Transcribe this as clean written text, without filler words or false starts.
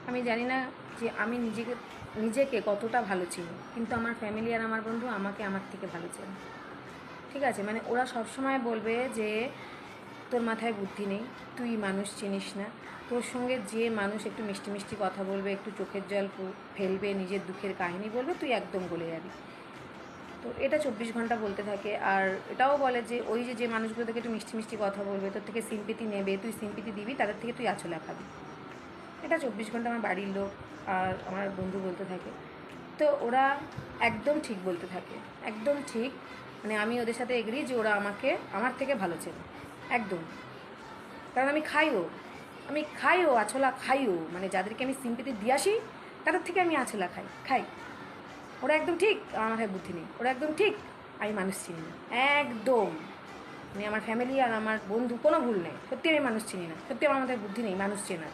আমি জানি না যে আমি নিজেকে কতটা ভালো চিনি, কিন্তু আমার ফ্যামিলি আর আমার বন্ধু আমাকে আমার থেকে ভালো চেনে। ঠিক আছে, মানে ওরা সবসময় বলবে যে তোর মাথায় বুদ্ধি নেই, তুই মানুষ চিনিস না, তোর সঙ্গে যে মানুষ একটু মিষ্টি মিষ্টি কথা বলবে, একটু চোখের জল ফেলবে, নিজের দুঃখের কাহিনী বলবে, তুই একদম গলে যাবি। তো এটা 24 ঘন্টা বলতে থাকে। আর এটাও বলে যে ওই যে মানুষগুলো থেকে একটু মিষ্টি মিষ্টি কথা বলবে, তোর থেকে সিম্পিতি নেবে, তুই সিম্পিতি দিবি, তাদের থেকে তুই আঁচলা খাবি। এটা 24 ঘন্টা আমার বাড়ির লোক আর আমার বন্ধু বলতে থাকে। তো ওরা একদম ঠিক বলতে থাকে, একদম ঠিক। মানে আমি ওদের সাথে এগ্রি যে ওরা আমাকে আমার থেকে ভালো চেনে, একদম। কারণ আমি খাইও আছলা খাইও, মানে যাদেরকে আমি সিম্পিতি দিয়ে আসি তাদের থেকে আমি আছলা খাই। ওরা একদম ঠিক, আমার মাথায় বুদ্ধি নেই, ওরা একদম ঠিক, আমি মানুষ চিনি না, একদম। মানে আমার ফ্যামিলি আর আমার বন্ধু কোনো ভুল নেই, সত্যি আমি মানুষ চিনি না, সত্যি আমার মাথায় বুদ্ধি নেই মানুষ চেনার।